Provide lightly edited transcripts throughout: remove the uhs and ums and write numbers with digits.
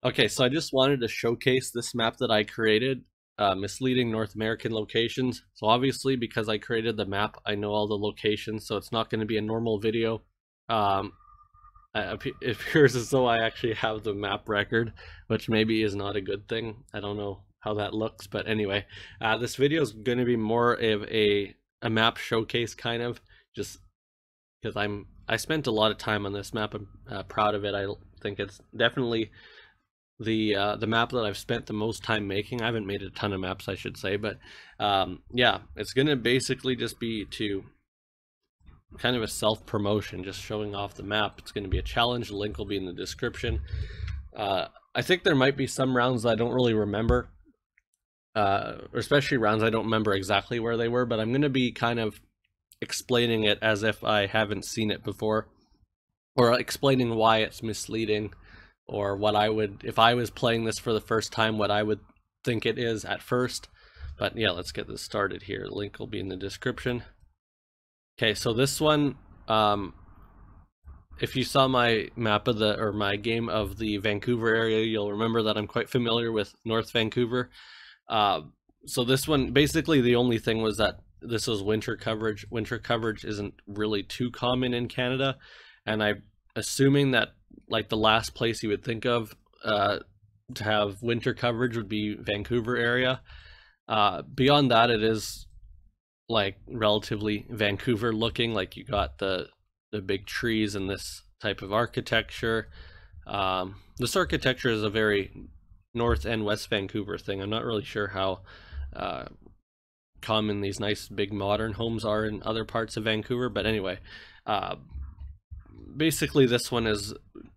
Okay, so I just wanted to showcase this map that I created, Misleading North American Locations. So obviously, because I created the map, I know all the locations, so it's not going to be a normal video. Um, it appears as though I actually have the map record, which maybe is not a good thing. I don't know how that looks, but anyway, this video is going to be more of a map showcase kind of, just because I spent a lot of time on this map. I'm proud of it. I think it's definitely the map that I've spent the most time making. I haven't made a ton of maps, I should say, but yeah, it's gonna basically just be to kind of a self-promotion, just showing off the map. It's gonna be a challenge. The link will be in the description. I think there might be some rounds that I don't really remember, or especially rounds I don't remember exactly where they were, but I'm gonna be kind of explaining it as if I haven't seen it before, or explaining why it's misleading, or what I would, if I was playing this for the first time, what I would think it is at first. But yeah, let's get this started here. The link will be in the description. Okay, so this one, if you saw my map of the, or my game of the Vancouver area, you'll remember that I'm quite familiar with North Vancouver. So this one, basically the only thing was that this was winter coverage. Winter coverage isn't really too common in Canada, and I'm assuming that like the last place you would think of to have winter coverage would be Vancouver area. Beyond that, it is like relatively Vancouver looking. Like you got the big trees and this type of architecture. This architecture is a very North and West Vancouver thing. I'm not really sure how common these nice big modern homes are in other parts of Vancouver, but anyway, basically this one is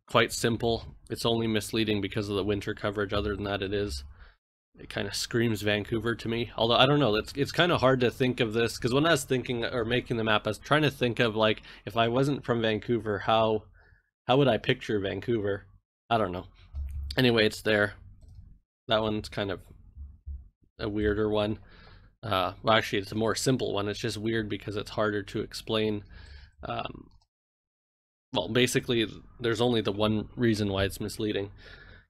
quite simple. It's only misleading because of the winter coverage. Other than that, it kind of screams Vancouver to me. Although I don't know, it's kind of hard to think of this, because when I was thinking or making the map, I was trying to think of like, if I wasn't from Vancouver, how would I picture Vancouver? I don't know. Anyway, it's there. That one's kind of a weirder one. Well, actually, it's a more simple one. It's just weird because it's harder to explain. Well, basically, there's only the one reason why it's misleading.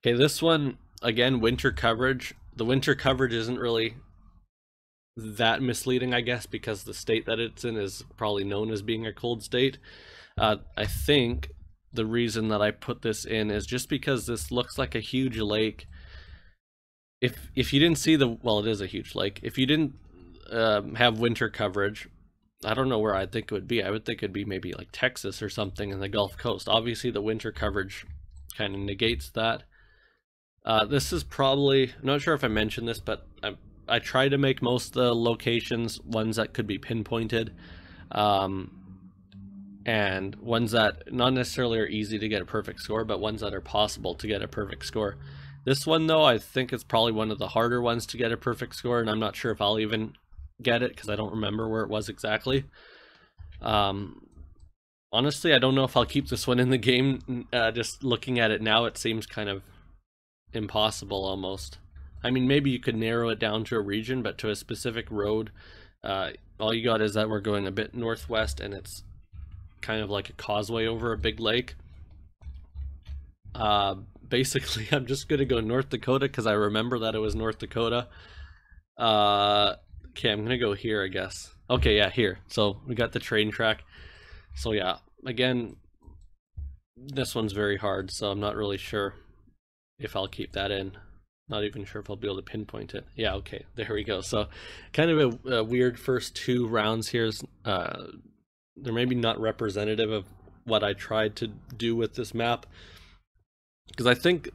Okay, this one, again, winter coverage. The winter coverage isn't really that misleading, I guess, because the state that it's in is probably known as being a cold state. I think the reason that I put this in is just because this looks like a huge lake. If you didn't see the, well, it is a huge lake. If you didn't have winter coverage, I don't know where I'd think it would be. I would think it'd be maybe like Texas or something in the Gulf Coast. Obviously, the winter coverage kind of negates that. This is probably, I'm not sure if I mentioned this, but I try to make most of the locations ones that could be pinpointed, and ones that not necessarily are easy to get a perfect score, but ones that are possible to get a perfect score. This one, though, I think it's probably one of the harder ones to get a perfect score, and I'm not sure if I'll even get it because I don't remember where it was exactly. Honestly, I don't know if I'll keep this one in the game. Just looking at it now, it seems kind of impossible almost. I mean, maybe you could narrow it down to a region, but to a specific road, all you got is that we're going a bit northwest and it's kind of like a causeway over a big lake. Basically, I'm just gonna go North Dakota because I remember that it was North Dakota. Okay, I'm gonna go here, I guess. Okay, yeah, here. So we got the train track. So yeah, again, this one's very hard, so I'm not really sure if I'll keep that in. Not even sure if I'll be able to pinpoint it. Yeah, okay, there we go. So kind of a weird first two rounds here. They're maybe not representative of what I tried to do with this map, because I think,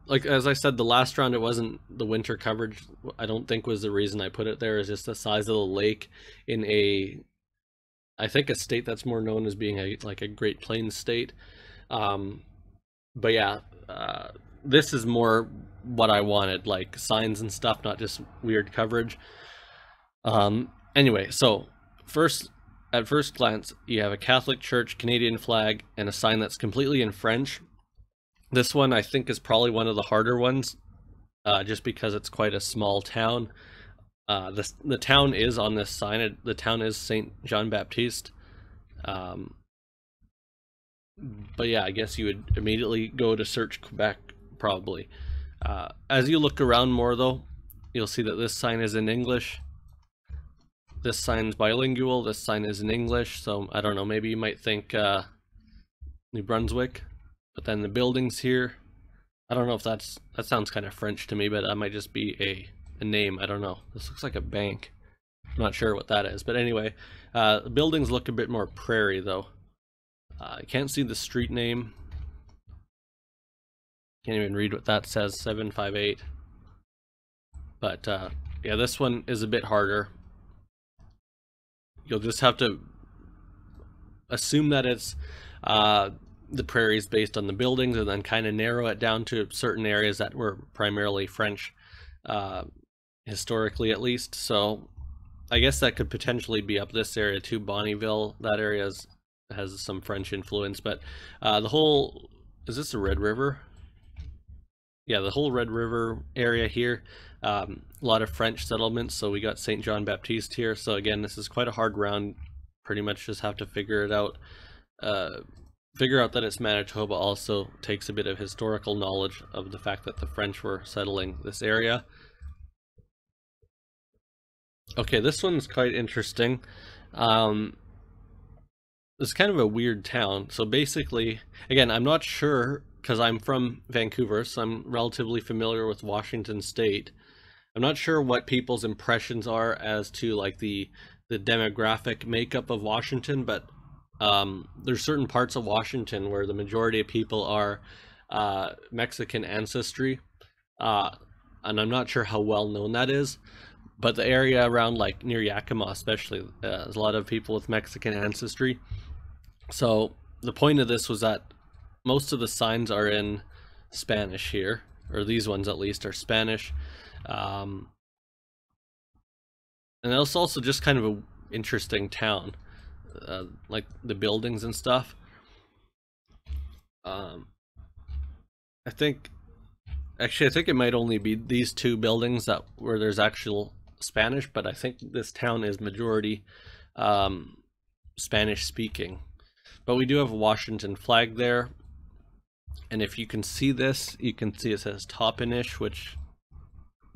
like as I said, the last round, it wasn't the winter coverage, I don't think, was the reason I put it there. Is just the size of the lake in I think a state that's more known as being like a Great Plains state. But yeah, this is more what I wanted, like signs and stuff, not just weird coverage. Anyway, so at first glance, you have a Catholic church, Canadian flag, and a sign that's completely in French. This one I think is probably one of the harder ones, just because it's quite a small town. The town is on this sign. The town is Saint John Baptiste. But yeah, I guess you would immediately go to search Quebec probably. As you look around more though, you'll see that this sign is in English. This sign's bilingual, this sign is in English, so I don't know, maybe you might think New Brunswick. But then the buildings here, I don't know if that sounds kind of French to me, but that might just be a name, I don't know. This looks like a bank. I'm not sure what that is, but anyway, the buildings look a bit more prairie though. I can't see the street name. Can't even read what that says, 758. But yeah, this one is a bit harder. You'll just have to assume that it's the prairies based on the buildings, and then kind of narrow it down to certain areas that were primarily French, historically at least. So I guess that could potentially be up this area too, Bonnyville. That area has some French influence, but the whole, is this the Red River? Yeah, the whole Red River area here, a lot of French settlements, so we got St. John Baptiste here. So again, this is quite a hard round. Pretty much just have to figure it out. Figure out that it's Manitoba also takes a bit of historical knowledge of the fact that the French were settling this area. Okay, this one's quite interesting. It's kind of a weird town. So basically, again, I'm not sure, because I'm from Vancouver, so I'm relatively familiar with Washington State. I'm not sure what people's impressions are as to like the demographic makeup of Washington, but there's certain parts of Washington where the majority of people are Mexican ancestry, and I'm not sure how well known that is, but the area around like near Yakima especially, there's a lot of people with Mexican ancestry. So the point of this was that most of the signs are in Spanish here, or these ones at least are Spanish. And it's also just kind of an interesting town, like the buildings and stuff. I think it might only be these two buildings where there's actual Spanish, but I think this town is majority Spanish speaking. But we do have a Washington flag there, and if you can see this, you can see it says Toppenish, which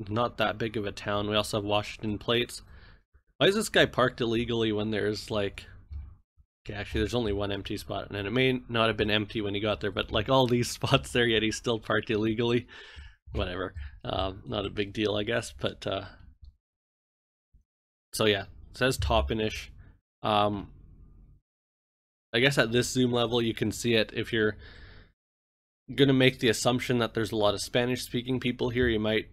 is not that big of a town. We also have Washington plates. Why is this guy parked illegally when there's like, okay, actually there's only one empty spot, and it may not have been empty when he got there, but like all these spots there, yet he's still parked illegally. Whatever, not a big deal, I guess. But so yeah, it says Toppenish. I guess at this zoom level you can see it. If you're gonna make the assumption that there's a lot of Spanish speaking people here, you might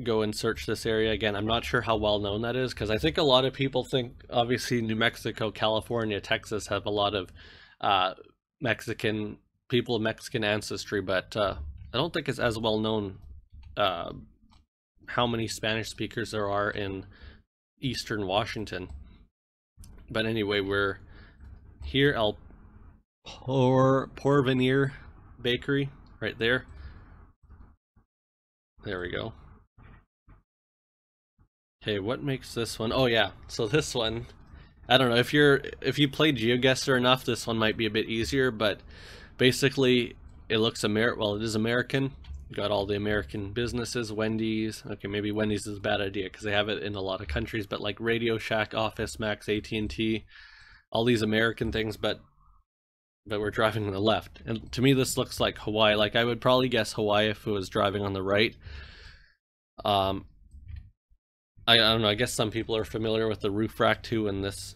go and search this area. Again, I'm not sure how well known that is, because I think a lot of people think obviously New Mexico, California, Texas have a lot of Mexican people of Mexican ancestry, but I don't think it's as well known how many Spanish speakers there are in eastern Washington. But anyway, we're here, El Porvenir Bakery, right there. There we go. Okay, what makes this one? Oh yeah, so this one, I don't know, if you play GeoGuessr enough, this one might be a bit easier, but basically it looks well, it is American. You got all the American businesses, Wendy's. Okay, maybe Wendy's is a bad idea because they have it in a lot of countries, but like Radio Shack, Office Max, AT&T, all these American things, but we're driving on the left. And to me this looks like Hawaii. Like I would probably guess Hawaii if it was driving on the right. I don't know, I guess some people are familiar with the roof rack too, and this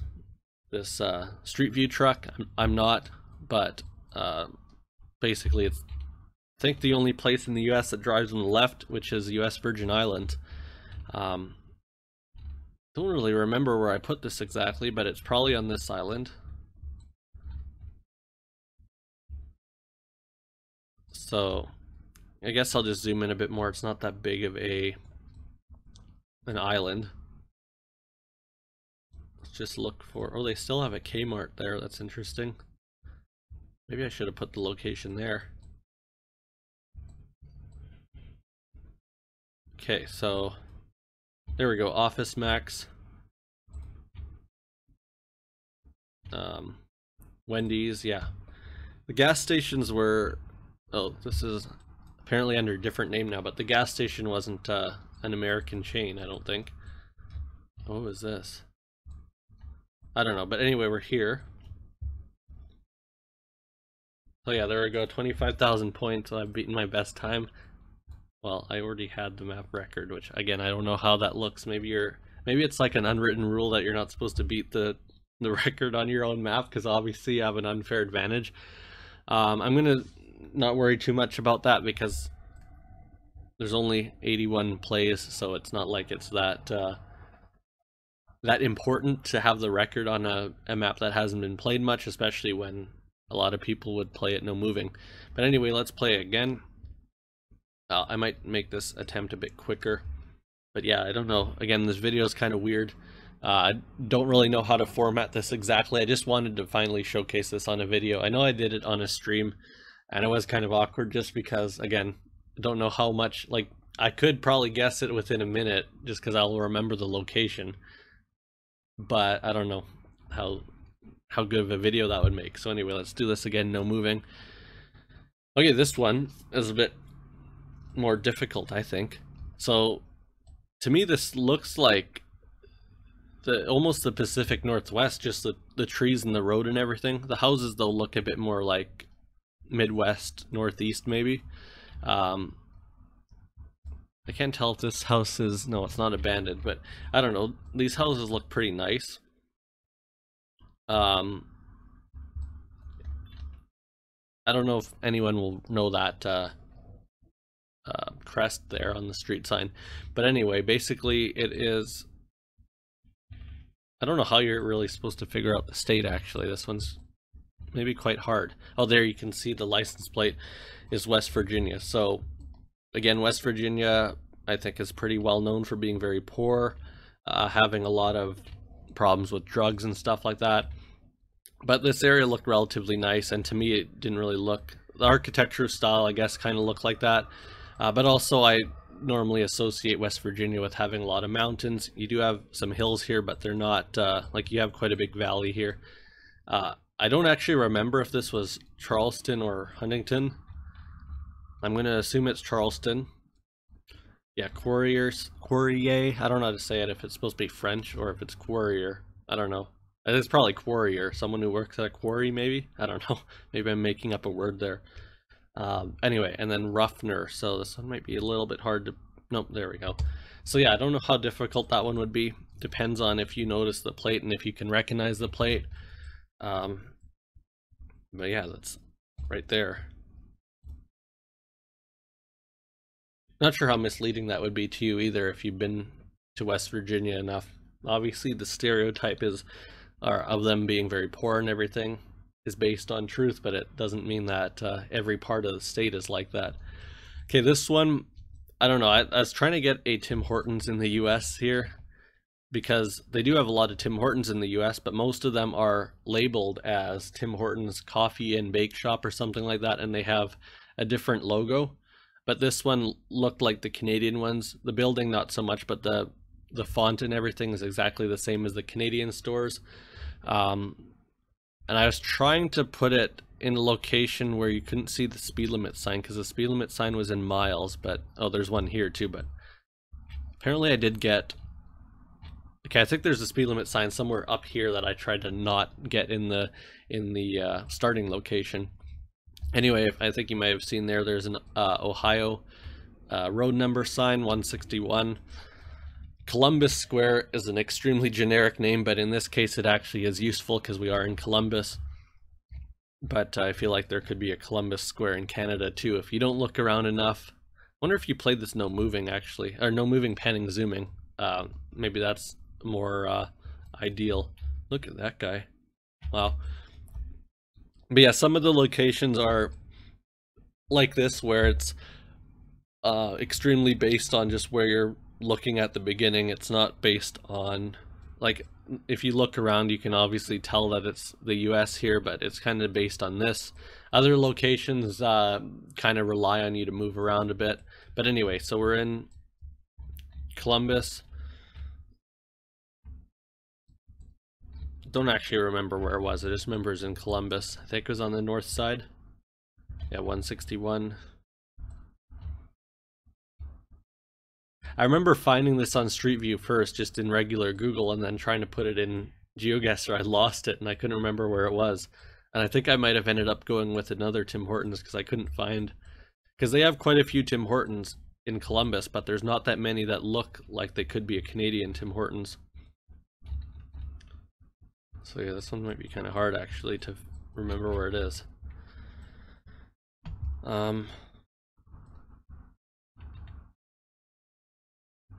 Street View truck. I'm not, but basically it's, I think, the only place in the US that drives on the left, which is US Virgin Islands. Don't really remember where I put this exactly, but it's probably on this island. So I guess I'll just zoom in a bit more. It's not that big of an island. Let's just look for, oh, they still have a Kmart there. That's interesting. Maybe I should have put the location there. Okay, so there we go, Office Max, Wendy's, yeah. The gas stations were, oh, this is apparently under a different name now, but the gas station wasn't an American chain, I don't think. What was this? I don't know, but anyway, we're here. So yeah, there we go, 25,000 points, so I've beaten my best time. Well, I already had the map record, which again, I don't know how that looks. Maybe it's like an unwritten rule that you're not supposed to beat the record on your own map, because obviously you have an unfair advantage. I'm gonna not worry too much about that because there's only 81 plays, so it's not like it's that that important to have the record on a map that hasn't been played much, especially when a lot of people would play it no moving. But anyway, let's play again. I might make this attempt a bit quicker, but yeah, I don't know. Again, this video is kind of weird. I don't really know how to format this exactly. I just wanted to finally showcase this on a video. I know I did it on a stream, and it was kind of awkward just because, again, I don't know how much, like, I could probably guess it within a minute just because I'll remember the location, but I don't know how good of a video that would make. So anyway, let's do this again, no moving. Okay, this one is a bit more difficult, I think. So to me this looks like almost the Pacific Northwest, just the trees and the road and everything. The houses though look a bit more like Midwest, Northeast maybe. I can't tell if this house is, no, it's not abandoned, but I don't know, these houses look pretty nice. I don't know if anyone will know that crest there on the street sign, but anyway, basically it is, I don't know how you're really supposed to figure out the state. Actually, this one's maybe quite hard. Oh, there you can see the license plate is West Virginia. So again, West Virginia I think is pretty well known for being very poor, having a lot of problems with drugs and stuff like that, but this area looked relatively nice, and to me it didn't really look, the architecture style I guess kind of looked like that. But also I normally associate West Virginia with having a lot of mountains. You do have some hills here, but they're not, like, you have quite a big valley here. I don't actually remember if this was Charleston or Huntington. I'm going to assume it's Charleston. Yeah, Quarrier, I don't know how to say it, if it's supposed to be French or if it's Quarrier. I don't know. It's probably Quarrier, someone who works at a quarry maybe? I don't know. Maybe I'm making up a word there. Anyway, and then Ruffner, so this one might be a little bit hard to, nope, there we go. So yeah, I don't know how difficult that one would be. Depends on if you notice the plate and if you can recognize the plate. But yeah, that's right there. Not sure how misleading that would be to you either if you've been to West Virginia enough. Obviously the stereotype is of them being very poor and everything is based on truth, but it doesn't mean that every part of the state is like that. Okay, this one, I don't know, I was trying to get a Tim Hortons in the US here, because they do have a lot of Tim Hortons in the US, but most of them are labeled as Tim Hortons Coffee and Bake Shop or something like that, and they have a different logo. But this one looked like the Canadian ones. The building not so much, but the font and everything is exactly the same as the Canadian stores. And I was trying to put it in a location where you couldn't see the speed limit sign, because the speed limit sign was in miles, but oh, there's one here too, but apparently I did get, okay, I think there's a speed limit sign somewhere up here that I tried to not get in the starting location. Anyway, I think you might have seen there's an Ohio road number sign, 161. Columbus Square is an extremely generic name, but in this case it actually is useful because we are in Columbus. But I feel like there could be a Columbus Square in Canada too if you don't look around enough. I wonder if you played this no moving actually, or no moving, panning, zooming. Maybe that's more ideal. Look at that guy. Wow. But yeah, some of the locations are like this where it's extremely based on just where you're looking at the beginning. It's not based on, like, if you look around you can obviously tell that it's the US here, but it's kind of based on this. Other locations kind of rely on you to move around a bit. But anyway, so we're in Columbus. Don't actually remember where it was. I just remember it was in Columbus. I think it was on the north side. Yeah, 161. I remember finding this on Street View first, just in regular Google, and then trying to put it in GeoGuessr. I lost it and I couldn't remember where it was. And I think I might have ended up going with another Tim Hortons because I couldn't find, because they have quite a few Tim Hortons in Columbus, but there's not that many that look like they could be a Canadian Tim Hortons. So yeah, this one might be kind of hard actually to remember where it is. I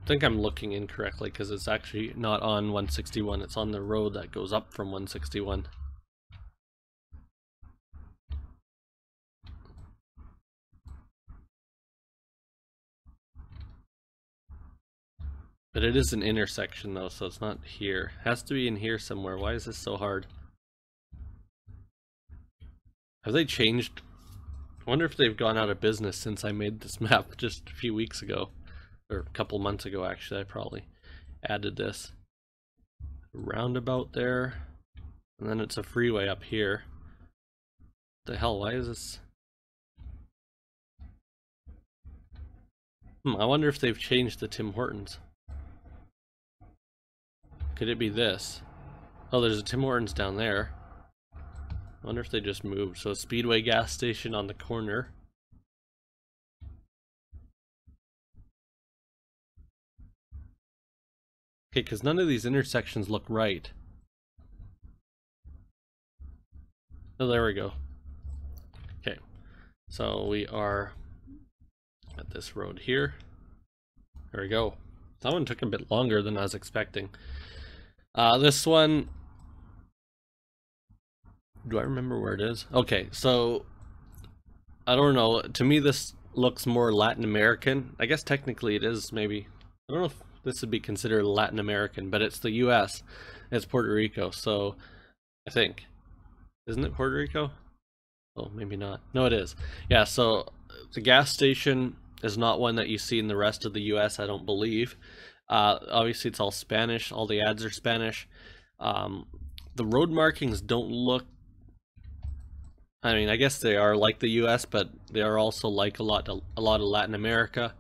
think I'm looking incorrectly because it's actually not on 161, it's on the road that goes up from 161. But it is an intersection though, so it's not here. It has to be in here somewhere. Why is this so hard? Have they changed? I wonder if they've gone out of business since I made this map just a few weeks ago. Or a couple months ago actually. I probably added this. Roundabout there. And then it's a freeway up here. What the hell, why is this? I wonder if they've changed the Tim Hortons. Could it be this? Oh, there's a Tim Hortons down there. I wonder if they just moved. So Speedway gas station on the corner. Okay, because none of these intersections look right. Oh, there we go. Okay, so we are at this road here. There we go. That one took a bit longer than I was expecting. This one, do I remember where it is? Okay, so I don't know. To me, this looks more Latin American. I guess technically it is, maybe. I don't know if this would be considered Latin American, but it's the US. It's Puerto Rico, so I think. Isn't it Puerto Rico? Oh, maybe not. No, it is. Yeah, so the gas station is not one that you see in the rest of the US, I don't believe. Obviously it's all Spanish, all the ads are Spanish. The road markings don't look, I mean, I guess they are like the US, but they are also like a lot of Latin America.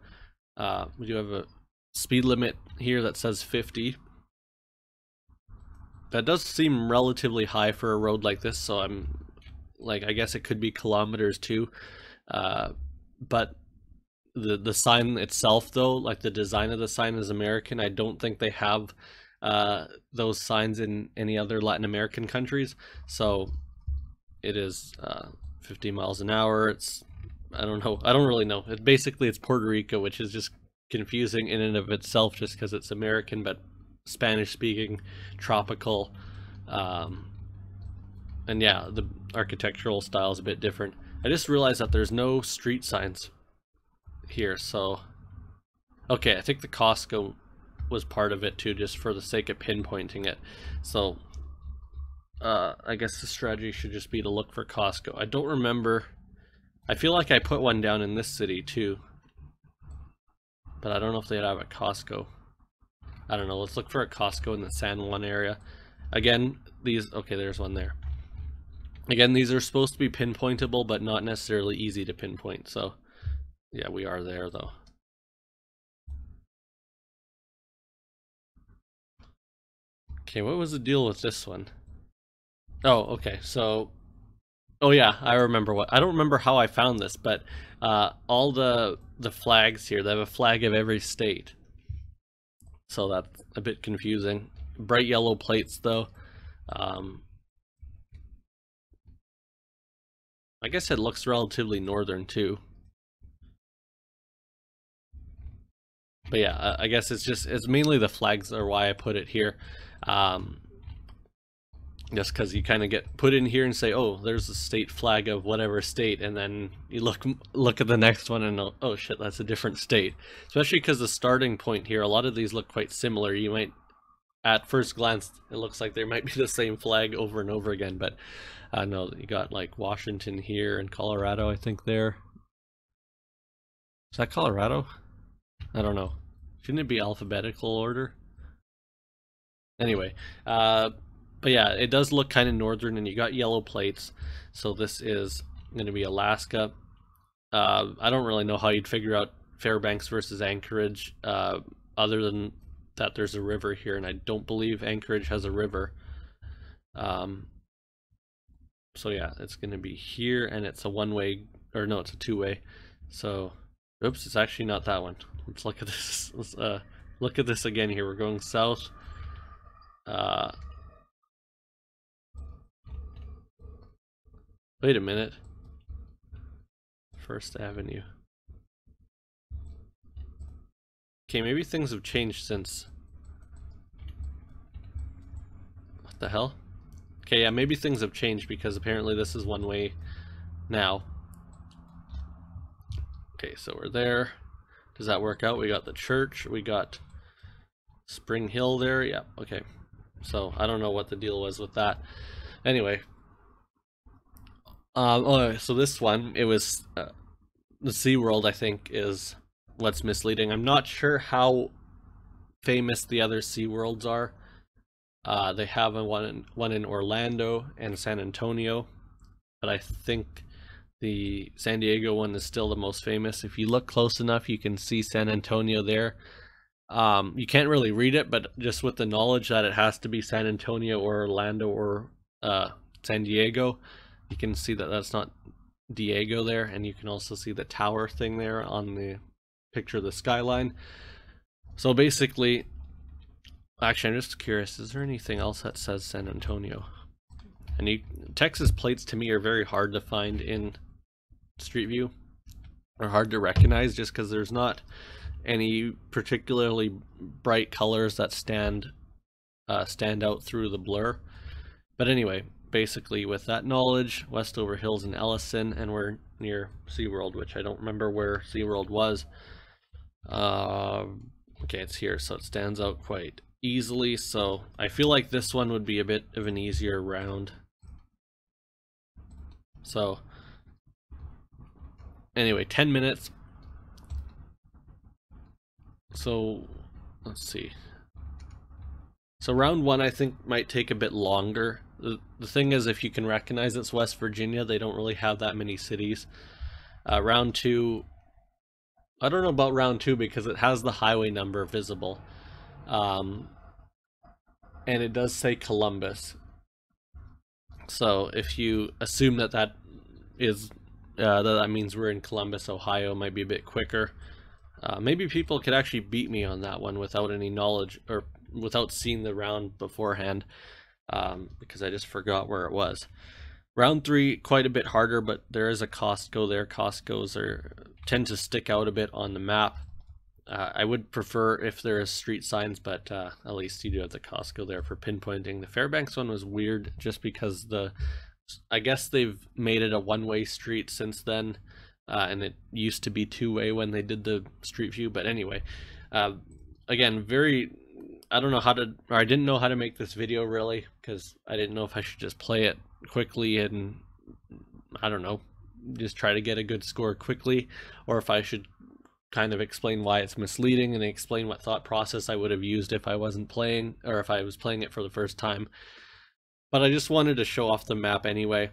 We do have a speed limit here that says 50. That does seem relatively high for a road like this, so I'm like, I guess it could be kilometers too. But the sign itself though, like the design of the sign is American. I don't think they have those signs in any other Latin American countries. So it is 50 miles an hour. It's, I don't know, I don't really know. It's Puerto Rico, which is just confusing in and of itself just because it's American, but Spanish speaking, tropical, and yeah, the architectural style is a bit different. I just realized that there's no street signs here, so okay, I think the Costco was part of it too, just for the sake of pinpointing it. So I guess the strategy should just be to look for Costco. I don't remember, I feel like I put one down in this city too, but I don't know if they'd have a Costco. I don't know, let's look for a Costco in the San Juan area. Again, these, okay, there's one there. Again, these are supposed to be pinpointable, but not necessarily easy to pinpoint, so yeah, we are there though. Okay, what was the deal with this one? Oh, okay, so, oh yeah, I remember what, I don't remember how I found this, but all the flags here, they have a flag of every state. So that's a bit confusing. Bright yellow plates though. I guess it looks relatively northern too. But yeah, I guess it's mainly the flags are why I put it here. Just because you kind of get put in here and say, oh, there's a state flag of whatever state, and then you look at the next one and oh shit, that's a different state. Especially because the starting point here, a lot of these look quite similar. You might, at first glance, it looks like there might be the same flag over and over again, but no, you got like Washington here and Colorado, I think there. Is that Colorado? I don't know. Shouldn't it be alphabetical order? Anyway, but yeah, it does look kind of northern, and you got yellow plates, so this is going to be Alaska. I don't really know how you'd figure Fairbanks versus Anchorage, other than that there's a river here, and I don't believe Anchorage has a river. So yeah, it's going to be here, and it's a one-way, or no, it's a two-way. So, oops, it's actually not that one. Let's look at this. Let's look at this again here. We're going south. Wait a minute. First Avenue. Okay, maybe things have changed since. What the hell? Okay, yeah, maybe things have changed because apparently this is one way now. Okay, so we're there. Does that work out? We got the church, we got Spring Hill there. Yeah, okay. So I don't know what the deal was with that. Anyway. Oh, so this one, it was the SeaWorld, I think, is what's misleading. I'm not sure how famous the other SeaWorlds are. They have one in Orlando and San Antonio, but I think the San Diego one is still the most famous. If you look close enough, you can see San Antonio there. You can't really read it, but just with the knowledge that it has to be San Antonio or Orlando or San Diego, you can see that that's not Diego there, and you can also see the tower thing there on the picture of the skyline. So basically, actually, I'm just curious, is there anything else that says San Antonio? And Texas plates to me are very hard to find in Street View, or hard to recognize, just because there's not any particularly bright colors that stand out through the blur. But anyway, basically with that knowledge, Westover Hills and Ellison, and we're near SeaWorld, which I don't remember where SeaWorld was. Okay, it's here, so it stands out quite easily. So I feel like this one would be a bit of an easier round. So anyway, 10 minutes. So let's see. So round one I think might take a bit longer. The thing is, if you can recognize it's West Virginia, they don't really have that many cities. Round two, I don't know about round two because it has the highway number visible. And it does say Columbus. So if you assume that that is, that means we're in Columbus, Ohio, might be a bit quicker. Maybe people could actually beat me on that one without any knowledge, or without seeing the round beforehand, because I just forgot where it was. Round three, quite a bit harder, but there is a Costco there. Costco's tend to stick out a bit on the map. I would prefer if there is street signs, but at least you do have the Costco there for pinpointing. The Fairbanks one was weird just because I guess they've made it a one-way street since then, and it used to be two-way when they did the Street View. But anyway, again, I don't know how to, or I didn't know how to make this video really, because I didn't know if I should just play it quickly and, I don't know, just try to get a good score quickly, or if I should kind of explain why it's misleading and explain what thought process I would have used if I wasn't playing, or if I was playing it for the first time. But I just wanted to show off the map anyway.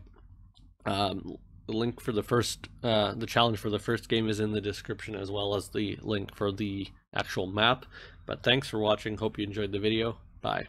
The link for the challenge for the first game is in the description, as well as the link for the actual map. But thanks for watching. Hope you enjoyed the video. Bye.